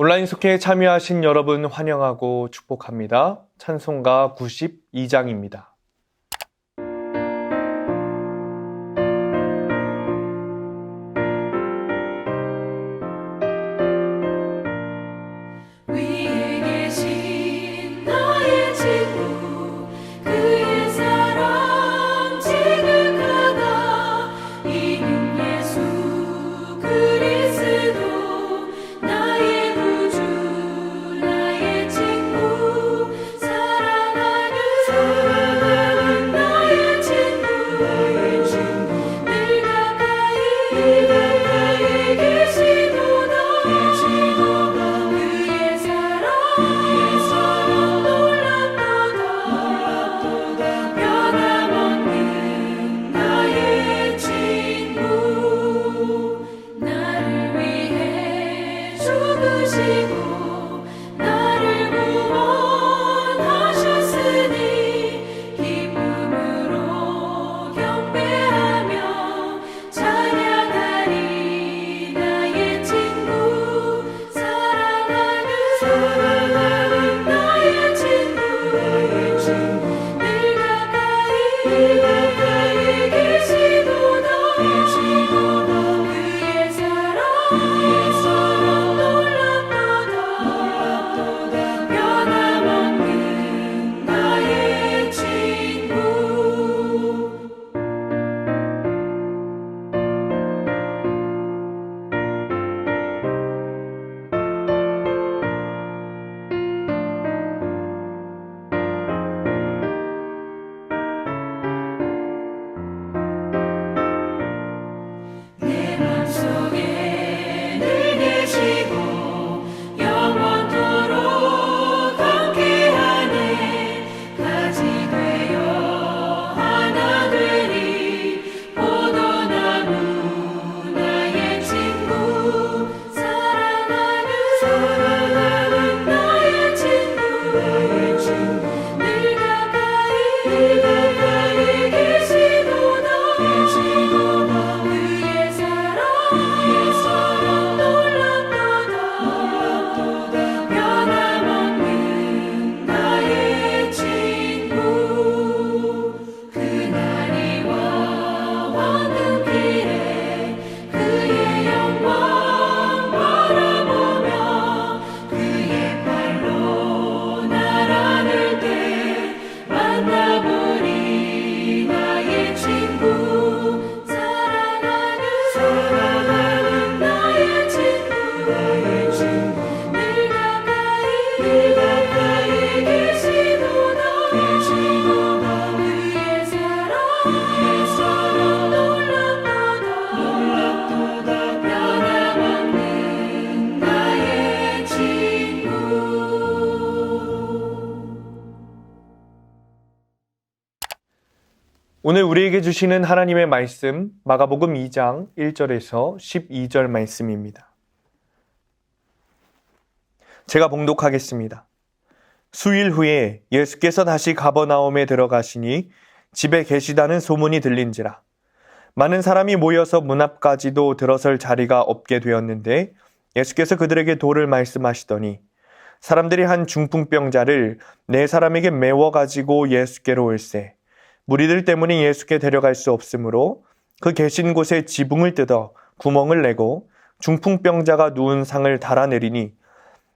온라인 속회에 참여하신 여러분 환영하고 축복합니다. 찬송가 92장입니다. 오늘 우리에게 주시는 하나님의 말씀 마가복음 2장 1절에서 12절 말씀입니다. 제가 봉독하겠습니다. 수일 후에 예수께서 다시 가버나움에 들어가시니 집에 계시다는 소문이 들린지라. 많은 사람이 모여서 문 앞까지도 들어설 자리가 없게 되었는데 예수께서 그들에게 도를 말씀하시더니 사람들이 한 중풍병자를 4사람에게 메워가지고 예수께로 올세. 무리들 때문에 예수께 데려갈 수 없으므로 그 계신 곳에 지붕을 뜯어 구멍을 내고 중풍병자가 누운 상을 달아내리니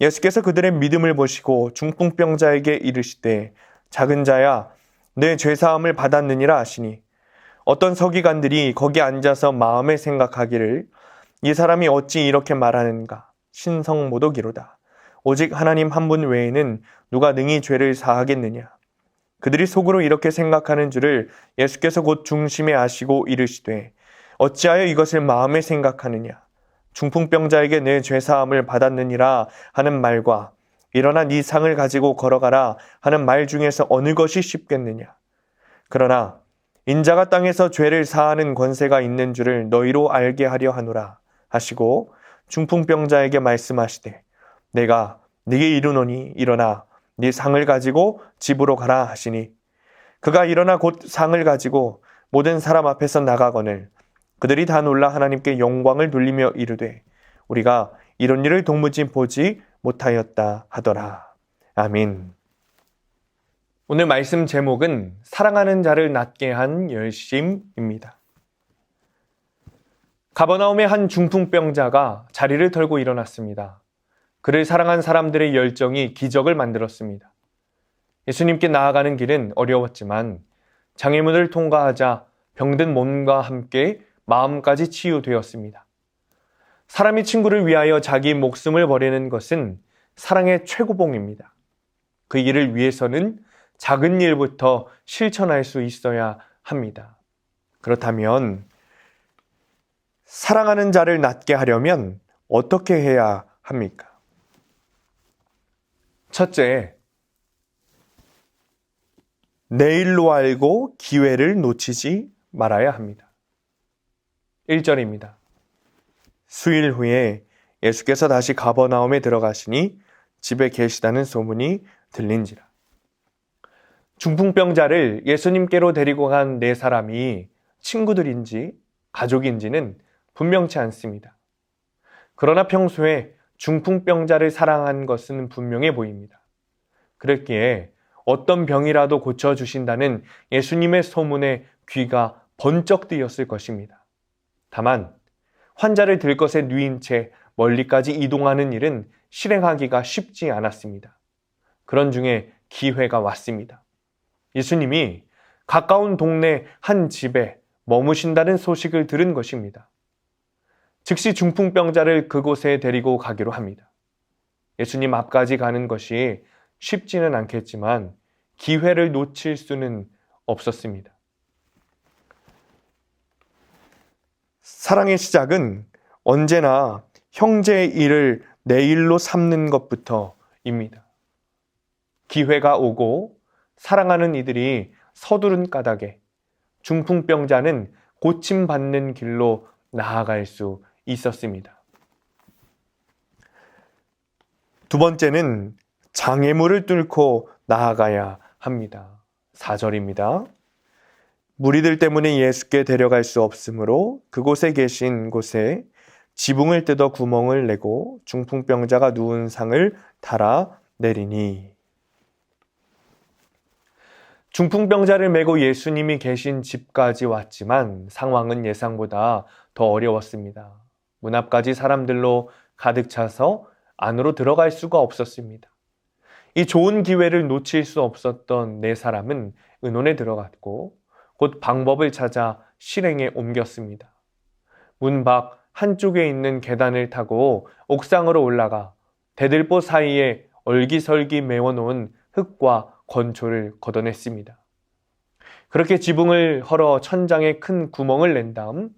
예수께서 그들의 믿음을 보시고 중풍병자에게 이르시되 작은 자야 내 죄사함을 받았느니라 하시니 어떤 서기관들이 거기 앉아서 마음에 생각하기를 이 사람이 어찌 이렇게 말하는가 신성모독이로다. 오직 하나님 한 분 외에는 누가 능히 죄를 사하겠느냐. 그들이 속으로 이렇게 생각하는 줄을 예수께서 곧 중심에 아시고 이르시되 어찌하여 이것을 마음에 생각하느냐. 중풍병자에게 내 죄사함을 받았느니라 하는 말과 일어나 네 상을 가지고 걸어가라 하는 말 중에서 어느 것이 쉽겠느냐. 그러나 인자가 땅에서 죄를 사하는 권세가 있는 줄을 너희로 알게 하려 하노라 하시고 중풍병자에게 말씀하시되 내가 네게 이르노니 일어나 네 상을 가지고 집으로 가라 하시니 그가 일어나 곧 상을 가지고 모든 사람 앞에서 나가거늘 그들이 다 놀라 하나님께 영광을 돌리며 이르되 우리가 이런 일을 도무지 보지 못하였다 하더라. 아멘. 오늘 말씀 제목은 사랑하는 자를 낫게 한 열심입니다. 가버나움의 한 중풍병자가 자리를 털고 일어났습니다. 그를 사랑한 사람들의 열정이 기적을 만들었습니다. 예수님께 나아가는 길은 어려웠지만 장애문을 통과하자 병든 몸과 함께 마음까지 치유되었습니다. 사람이 친구를 위하여 자기 목숨을 버리는 것은 사랑의 최고봉입니다. 그 일을 위해서는 작은 일부터 실천할 수 있어야 합니다. 그렇다면 사랑하는 자를 낫게 하려면 어떻게 해야 합니까? 첫째, 내일로 알고 기회를 놓치지 말아야 합니다. 1절입니다. 수일 후에 예수께서 다시 가버나움에 들어가시니 집에 계시다는 소문이 들린지라. 중풍병자를 예수님께로 데리고 간 네 사람이 친구들인지 가족인지는 분명치 않습니다. 그러나 평소에 중풍병자를 사랑한 것은 분명해 보입니다. 그랬기에 어떤 병이라도 고쳐주신다는 예수님의 소문에 귀가 번쩍 뜨였을 것입니다. 다만 환자를 들것에 누인 채 멀리까지 이동하는 일은 실행하기가 쉽지 않았습니다. 그런 중에 기회가 왔습니다. 예수님이 가까운 동네 한 집에 머무신다는 소식을 들은 것입니다. 즉시 중풍병자를 그곳에 데리고 가기로 합니다. 예수님 앞까지 가는 것이 쉽지는 않겠지만 기회를 놓칠 수는 없었습니다. 사랑의 시작은 언제나 형제의 일을 내 일로 삼는 것부터입니다. 기회가 오고 사랑하는 이들이 서두른 까닭에 중풍병자는 고침받는 길로 나아갈 수 있었습니다. 두 번째는 장애물을 뚫고 나아가야 합니다. 4절입니다. 무리들 때문에 예수께 데려갈 수 없으므로 그곳에 계신 곳에 지붕을 뜯어 구멍을 내고 중풍병자가 누운 상을 달아 내리니. 중풍병자를 메고 예수님이 계신 집까지 왔지만 상황은 예상보다 더 어려웠습니다. 문 앞까지 사람들로 가득 차서 안으로 들어갈 수가 없었습니다. 이 좋은 기회를 놓칠 수 없었던 네 사람은 의논에 들어갔고 곧 방법을 찾아 실행에 옮겼습니다. 문 밖 한쪽에 있는 계단을 타고 옥상으로 올라가 대들보 사이에 얼기설기 메워놓은 흙과 건초를 걷어냈습니다. 그렇게 지붕을 헐어 천장에 큰 구멍을 낸 다음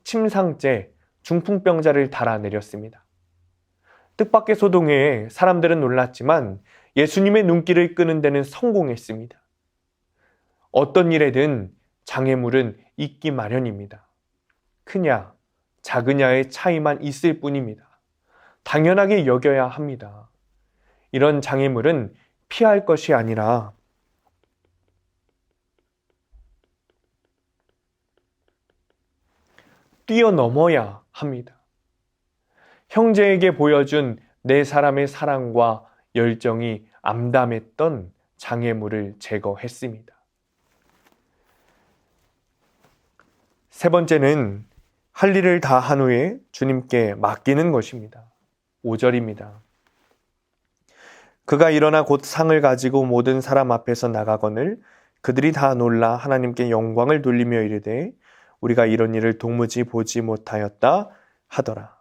침상째 중풍병자를 달아내렸습니다. 뜻밖의 소동에 사람들은 놀랐지만 예수님의 눈길을 끄는 데는 성공했습니다. 어떤 일에든 장애물은 있기 마련입니다. 크냐, 작으냐의 차이만 있을 뿐입니다. 당연하게 여겨야 합니다. 이런 장애물은 피할 것이 아니라 뛰어넘어야 합니다. 형제에게 보여준 네 사람의 사랑과 열정이 암담했던 장애물을 제거했습니다. 세 번째는 할 일을 다 한 후에 주님께 맡기는 것입니다. 5절입니다. 그가 일어나 곧 상을 가지고 모든 사람 앞에서 나가거늘 그들이 다 놀라 하나님께 영광을 돌리며 이르되 우리가 이런 일을 도무지 보지 못하였다 하더라.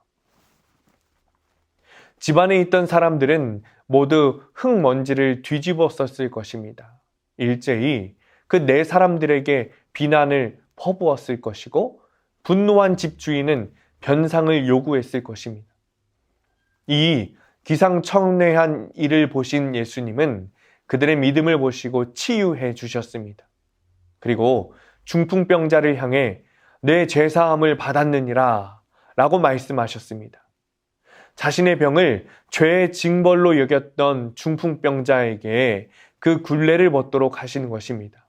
집안에 있던 사람들은 모두 흙먼지를 뒤집어 썼을 것입니다. 일제히 그 네 사람들에게 비난을 퍼부었을 것이고 분노한 집주인은 변상을 요구했을 것입니다. 이 기상천외한 일을 보신 예수님은 그들의 믿음을 보시고 치유해 주셨습니다. 그리고 중풍병자를 향해 내 죄사함을 받았느니라 라고 말씀하셨습니다. 자신의 병을 죄의 징벌로 여겼던 중풍병자에게 그 굴레를 벗도록 하시는 것입니다.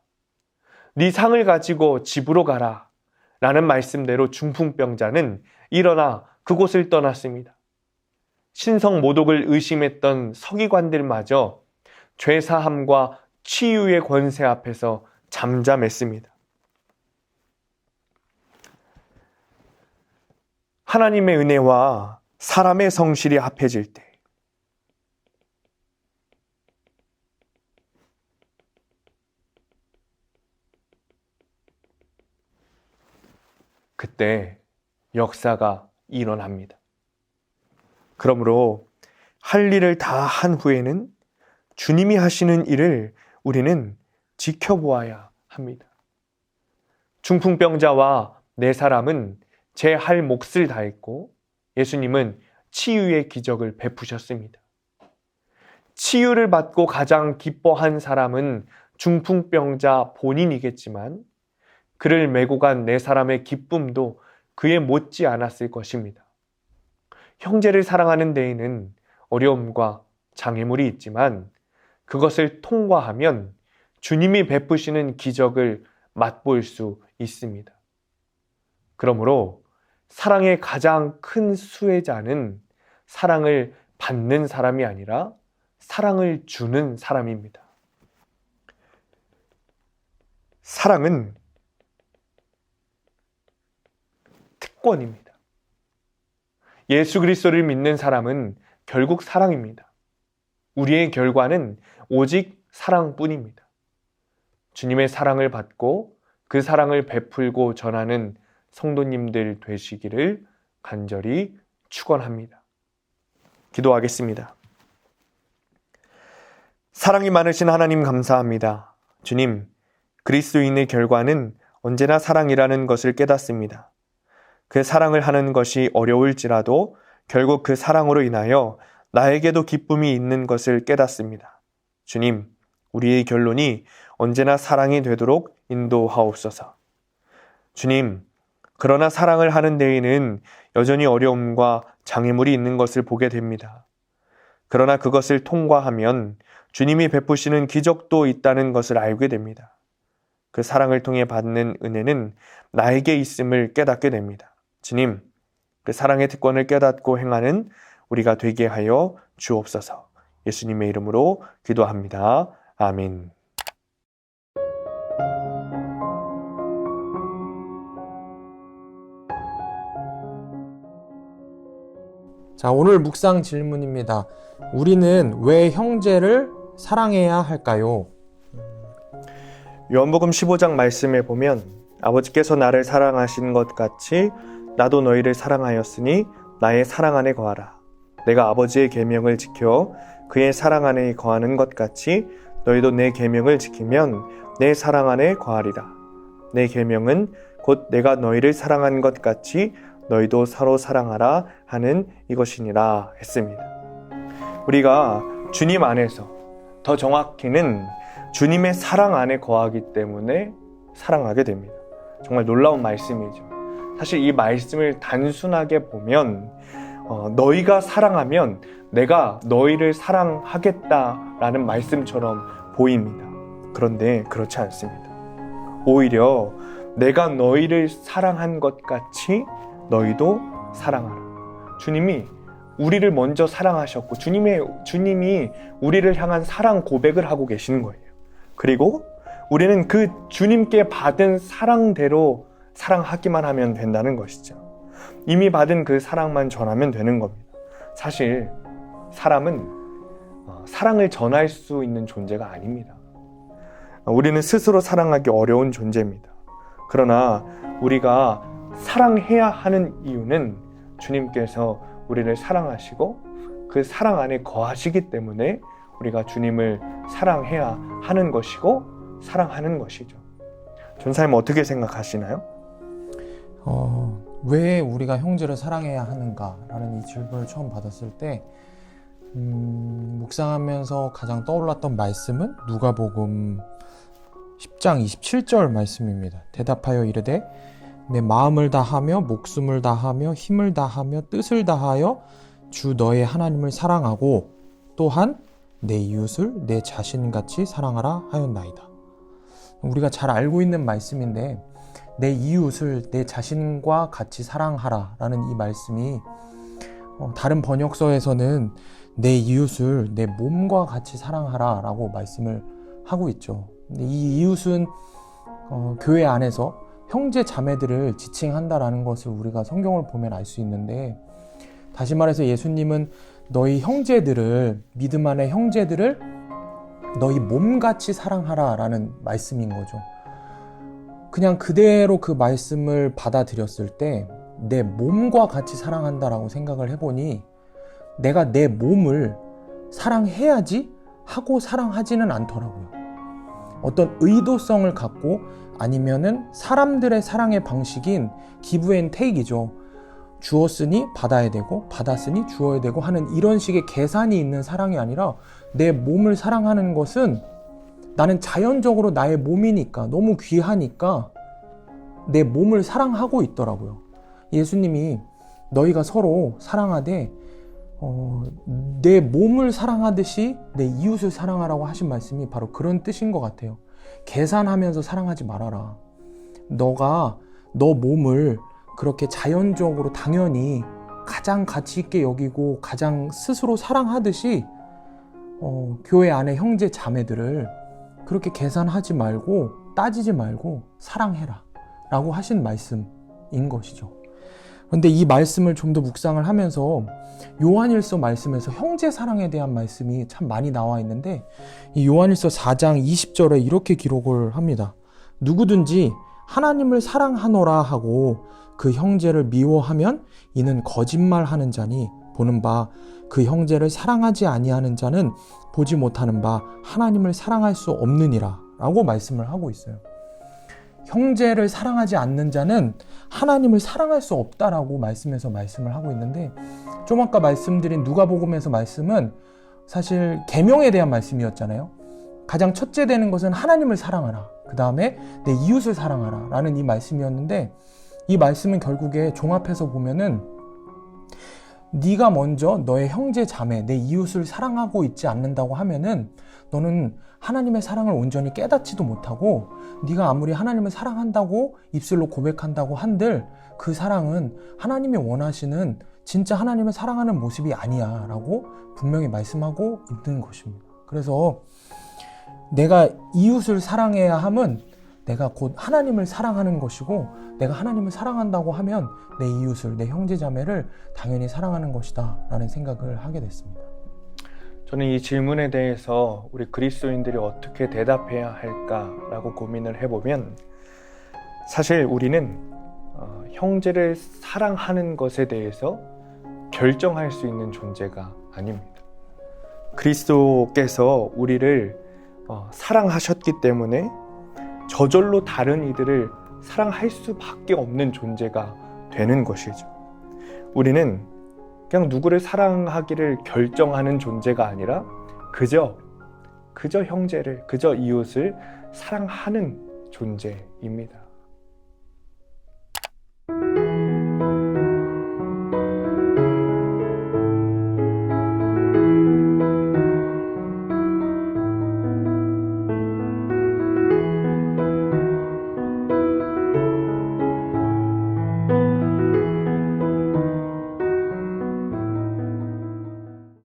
네 상을 가지고 집으로 가라 라는 말씀대로 중풍병자는 일어나 그곳을 떠났습니다. 신성 모독을 의심했던 서기관들마저 죄사함과 치유의 권세 앞에서 잠잠했습니다. 하나님의 은혜와 사람의 성실이 합해질 때 그때 역사가 일어납니다. 그러므로 할 일을 다 한 후에는 주님이 하시는 일을 우리는 지켜보아야 합니다. 중풍병자와 네 사람은 제 할 몫을 다했고 예수님은 치유의 기적을 베푸셨습니다. 치유를 받고 가장 기뻐한 사람은 중풍병자 본인이겠지만 그를 메고 간 네 사람의 기쁨도 그에 못지 않았을 것입니다. 형제를 사랑하는 데에는 어려움과 장애물이 있지만 그것을 통과하면 주님이 베푸시는 기적을 맛볼 수 있습니다. 그러므로 사랑의 가장 큰 수혜자는 사랑을 받는 사람이 아니라 사랑을 주는 사람입니다. 사랑은 특권입니다. 예수 그리스도를 믿는 사람은 결국 사랑입니다. 우리의 결과는 오직 사랑뿐입니다. 주님의 사랑을 받고 그 사랑을 베풀고 전하는 성도님들 되시기를 간절히 축원합니다. 기도하겠습니다. 사랑이 많으신 하나님 감사합니다. 주님, 그리스도인의 결과는 언제나 사랑이라는 것을 깨닫습니다. 그 사랑을 하는 것이 어려울지라도 결국 그 사랑으로 인하여 나에게도 기쁨이 있는 것을 깨닫습니다. 주님, 우리의 결론이 언제나 사랑이 되도록 인도하옵소서. 주님, 그러나 사랑을 하는 데에는 여전히 어려움과 장애물이 있는 것을 보게 됩니다. 그러나 그것을 통과하면 주님이 베푸시는 기적도 있다는 것을 알게 됩니다. 그 사랑을 통해 받는 은혜는 나에게 있음을 깨닫게 됩니다. 주님, 그 사랑의 특권을 깨닫고 행하는 우리가 되게 하여 주옵소서. 예수님의 이름으로 기도합니다. 아멘. 자, 오늘 묵상 질문입니다. 우리는 왜 형제를 사랑해야 할까요? 요한복음 15장 말씀에 보면 아버지께서 나를 사랑하신 것 같이 나도 너희를 사랑하였으니 나의 사랑 안에 거하라. 내가 아버지의 계명을 지켜 그의 사랑 안에 거하는 것 같이 너희도 내 계명을 지키면 내 사랑 안에 거하리라. 내 계명은 곧 내가 너희를 사랑한 것 같이 너희도 서로 사랑하라 하는 이것이니라 했습니다. 우리가 주님 안에서, 더 정확히는 주님의 사랑 안에 거하기 때문에 사랑하게 됩니다. 정말 놀라운 말씀이죠. 사실 이 말씀을 단순하게 보면 너희가 사랑하면 내가 너희를 사랑하겠다라는 말씀처럼 보입니다. 그런데 그렇지 않습니다. 오히려 내가 너희를 사랑한 것 같이 너희도 사랑하라. 주님이 우리를 먼저 사랑하셨고 주님이 우리를 향한 사랑 고백을 하고 계시는 거예요. 그리고 우리는 그 주님께 받은 사랑대로 사랑하기만 하면 된다는 것이죠. 이미 받은 그 사랑만 전하면 되는 겁니다. 사실 사람은 사랑을 전할 수 있는 존재가 아닙니다. 우리는 스스로 사랑하기 어려운 존재입니다. 그러나 우리가 사랑해야 하는 이유는 주님께서 우리를 사랑하시고 그 사랑 안에 거하시기 때문에 우리가 주님을 사랑해야 하는 것이고 사랑하는 것이죠. 전사님 어떻게 생각하시나요? 왜 우리가 형제를 사랑해야 하는가라는 이 질문을 처음 받았을 때 묵상하면서 가장 떠올랐던 말씀은 누가복음 10장 27절 말씀입니다. 대답하여 이르되 내 마음을 다하며 목숨을 다하며 힘을 다하며 뜻을 다하여 주 너의 하나님을 사랑하고 또한 내 이웃을 내 자신같이 사랑하라 하였나이다. 우리가 잘 알고 있는 말씀인데 내 이웃을 내 자신과 같이 사랑하라 라는 이 말씀이 다른 번역서에서는 내 이웃을 내 몸과 같이 사랑하라 라고 말씀을 하고 있죠. 근데 이 이웃은 교회 안에서 형제 자매들을 지칭한다라는 것을 우리가 성경을 보면 알 수 있는데, 다시 말해서 예수님은 너희 형제들을, 믿음 안의 형제들을 너희 몸같이 사랑하라 라는 말씀인 거죠. 그냥 그대로 그 말씀을 받아들였을 때 내 몸과 같이 사랑한다라고 생각을 해보니, 내가 내 몸을 사랑해야지 하고 사랑하지는 않더라고요. 어떤 의도성을 갖고, 아니면은 사람들의 사랑의 방식인 기브 앤 테이크이죠. 주었으니 받아야 되고 받았으니 주어야 되고 하는 이런 식의 계산이 있는 사랑이 아니라, 내 몸을 사랑하는 것은 나는 자연적으로 나의 몸이니까, 너무 귀하니까 내 몸을 사랑하고 있더라고요. 예수님이 너희가 서로 사랑하되 내 몸을 사랑하듯이 내 이웃을 사랑하라고 하신 말씀이 바로 그런 뜻인 것 같아요. 계산하면서 사랑하지 말아라. 너가 너 몸을 그렇게 자연적으로 당연히 가장 가치 있게 여기고 가장 스스로 사랑하듯이 교회 안에 형제 자매들을 그렇게 계산하지 말고 따지지 말고 사랑해라 라고 하신 말씀인 것이죠. 그런데 이 말씀을 좀 더 묵상을 하면서 요한일서 말씀에서 형제 사랑에 대한 말씀이 참 많이 나와 있는데, 이 요한일서 4장 20절에 이렇게 기록을 합니다. 누구든지 하나님을 사랑하노라 하고 그 형제를 미워하면 이는 거짓말하는 자니, 보는 바 그 형제를 사랑하지 아니하는 자는 보지 못하는 바 하나님을 사랑할 수 없느니라 라고 말씀을 하고 있어요. 형제를 사랑하지 않는 자는 하나님을 사랑할 수 없다라고 말씀에서 말씀을 하고 있는데, 좀 아까 말씀드린 누가복음에서 말씀은 사실 계명에 대한 말씀이었잖아요. 가장 첫째 되는 것은 하나님을 사랑하라, 그 다음에 내 이웃을 사랑하라 라는 이 말씀이었는데, 이 말씀은 결국에 종합해서 보면은 네가 먼저 너의 형제 자매, 내 이웃을 사랑하고 있지 않는다고 하면은 너는 하나님의 사랑을 온전히 깨닫지도 못하고, 네가 아무리 하나님을 사랑한다고 입술로 고백한다고 한들 그 사랑은 하나님이 원하시는 진짜 하나님을 사랑하는 모습이 아니야 라고 분명히 말씀하고 있는 것입니다. 그래서 내가 이웃을 사랑해야 함은 내가 곧 하나님을 사랑하는 것이고, 내가 하나님을 사랑한다고 하면 내 이웃을, 내 형제자매를 당연히 사랑하는 것이다 라는 생각을 하게 됐습니다. 저는 이 질문에 대해서 우리 그리스도인들이 어떻게 대답해야 할까라고 고민을 해보면, 사실 우리는 형제를 사랑하는 것에 대해서 결정할 수 있는 존재가 아닙니다. 그리스도께서 우리를 사랑하셨기 때문에 저절로 다른 이들을 사랑할 수밖에 없는 존재가 되는 것이죠. 우리는 그냥 누구를 사랑하기를 결정하는 존재가 아니라 그저 형제를, 그저 이웃을 사랑하는 존재입니다.